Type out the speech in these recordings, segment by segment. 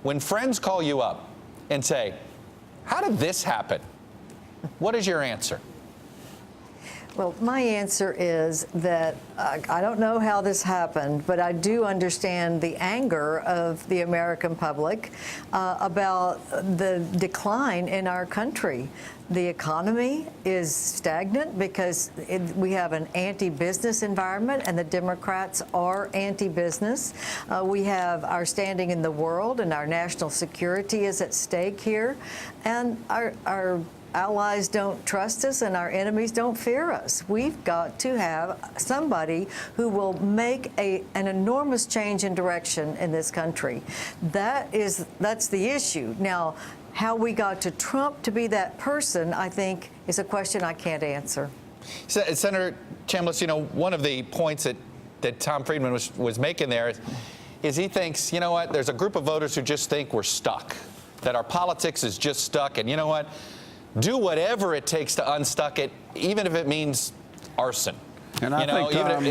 When friends call you up and say, how did this happen? What is your answer? Well, my answer is that I don't know how this happened, but I do understand the anger of the American public about the decline in our country. The economy is stagnant because we have an anti-business environment, and the Democrats are anti-business. We have our standing in the world, and our national security is at stake here. And our allies don't trust us, and our enemies don't fear us. We've got to have somebody who will make an enormous change in direction in this country. That's the issue. Now, how we got to Trump to be that person, I think, is a question I can't answer. Senator Chambliss, you know, one of the points that Tom Friedman was making there is he thinks, you know what, there's a group of voters who just think we're stuck, that our politics is just stuck, and you know what? Do whatever it takes to unstuck it, even if it means arson. And I think Tom,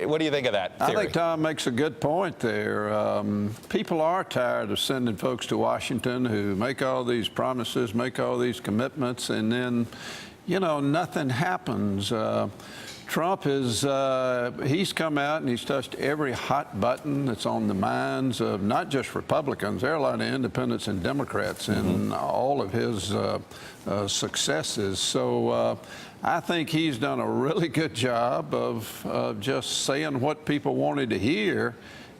what do you think of that theory? I think Tom makes a good point there. People are tired of sending folks to Washington who make all these promises, make all these commitments, and then, you know, nothing happens. Trump he's come out and he's touched every hot button that's on the minds of not just Republicans. There are a lot of independents and Democrats in all of his successes. So I think he's done a really good job of just saying what people wanted to hear.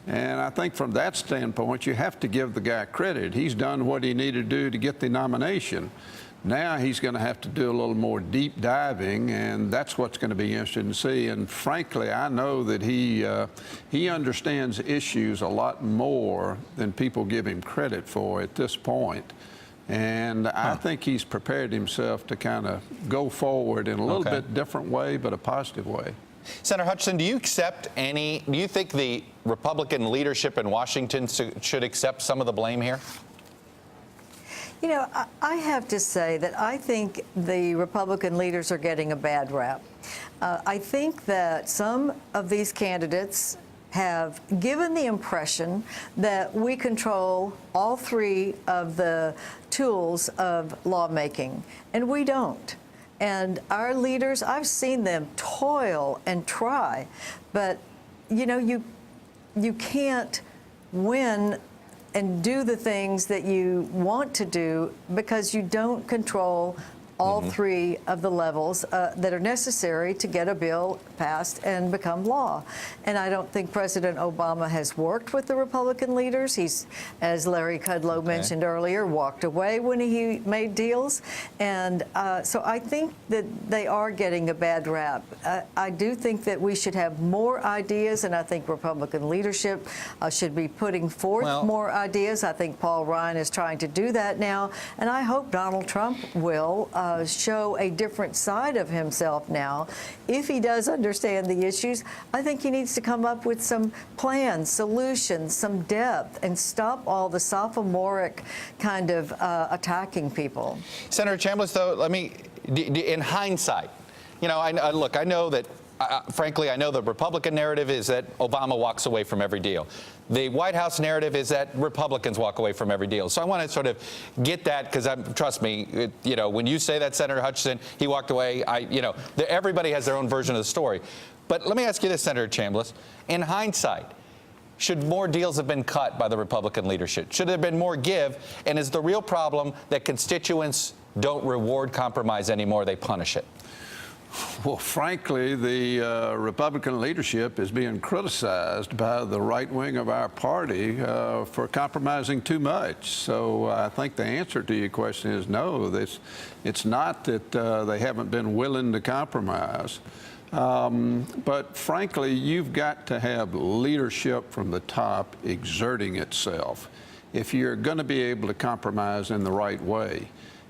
And I think from that standpoint, you have to give the guy credit. He's done what he needed to do to get the nomination. Now he's going to have to do a little more deep diving, and that's what's going to be interesting to see. And frankly, I know that he understands issues a lot more than people give him credit for at this point. And I think he's prepared himself to kind of go forward in a little bit different way, but a positive way. Senator Hutchison, do you think the Republican leadership in Washington should accept some of the blame here? You know, I have to say that I think the Republican leaders are getting a bad rap. I think that some of these candidates have given the impression that we control all three of the tools of lawmaking, and we don't. And our leaders, I've seen them toil and try, but, you know, you can't win and do the things that you want to do because you don't control all three of the levels that are necessary to get a bill passed and become law. And I don't think President Obama has worked with the Republican leaders. He's, as Larry Kudlow mentioned earlier, walked away when he made deals. And so I think that they are getting a bad rap. I do think that we should have more ideas, and I think Republican leadership should be putting forth more ideas. I think Paul Ryan is trying to do that now, and I hope Donald Trump will show a different side of himself now. If he does understand the issues, I think he needs to come up with some plans, solutions, some depth, and stop all the sophomoric kind of attacking people. Senator Chambliss, though, in hindsight, you know, I know that, frankly, I know the Republican narrative is that Obama walks away from every deal. The White House narrative is that Republicans walk away from every deal. So I want to sort of get that, because trust me, you know, when you say that, Senator Hutchison, he walked away, everybody has their own version of the story. But let me ask you this, Senator Chambliss. In hindsight, should more deals have been cut by the Republican leadership? Should there have been more give? And is the real problem that constituents don't reward compromise anymore, they punish it? Well, frankly, the Republican leadership is being criticized by the right wing of our party for compromising too much. So I think the answer to your question is no. It's not that they haven't been willing to compromise. But frankly, you've got to have leadership from the top exerting itself if you're going to be able to compromise in the right way.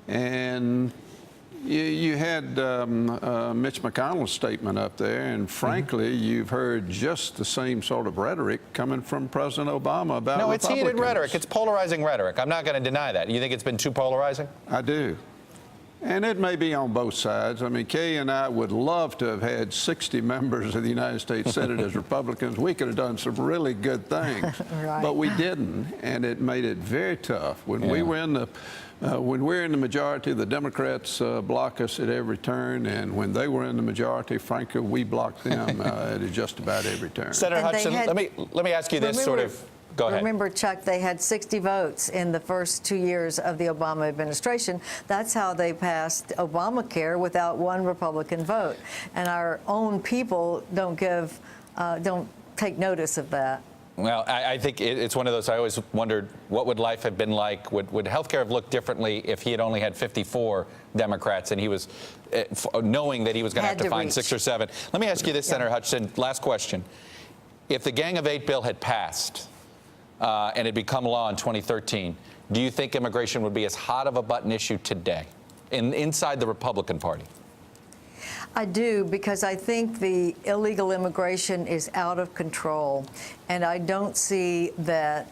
And you had Mitch McConnell's statement up there, and frankly, you've heard just the same sort of rhetoric coming from President Obama about No, Republicans. it's heated rhetoric. It's polarizing rhetoric. I'm not going to deny that. You think it's been too polarizing? I do. And it may be on both sides. I mean, Kay and I would love to have had 60 members of the United States Senate as Republicans. We could have done some really good things, Right. but we didn't, and it made it very tough. When we were in the when we're in the majority, the Democrats block us at every turn, and when they were in the majority, frankly, we blocked them at just about every turn. Senator And they Hutchison, had- let me ask you this sort of. Go ahead. Remember, Chuck, they had 60 votes in the first 2 years of the Obama administration. That's how they passed Obamacare without one Republican vote. And our own people don't take notice of that. Well, I think it's one of those. I always wondered what would life have been like. Would healthcare have looked differently if he had only had 54 Democrats and he was knowing that he was going to have to find reach. 6 or 7? Let me ask you this, Senator Hutchison. Last question: if the Gang of 8 bill had passed and had become law in 2013, do you think immigration would be as hot of a button issue today inside the Republican Party? I do, because I think the illegal immigration is out of control, and I don't see that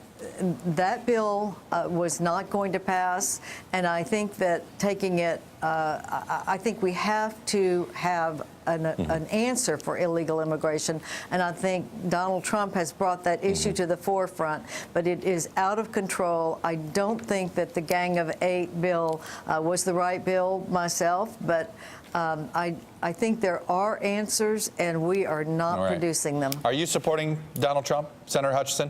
bill was not going to pass, and I think that taking it, I think we have to have an answer for illegal immigration, and I think Donald Trump has brought that issue to the forefront, but it is out of control. I don't think that the Gang of 8 bill was the right bill myself, but I think there are answers, and we are not producing them. Are you supporting Donald Trump, Senator Hutchison?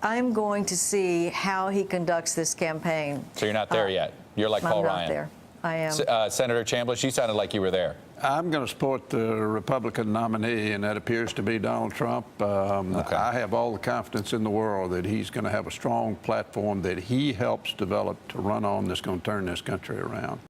I'm going to see how he conducts this campaign. So you're not there yet. You're like Paul Ryan. I'm not there. I am. Senator Chambliss, you sounded like you were there. I'm going to support the Republican nominee, and that appears to be Donald Trump. I have all the confidence in the world that he's going to have a strong platform that he helps develop to run on that's going to turn this country around.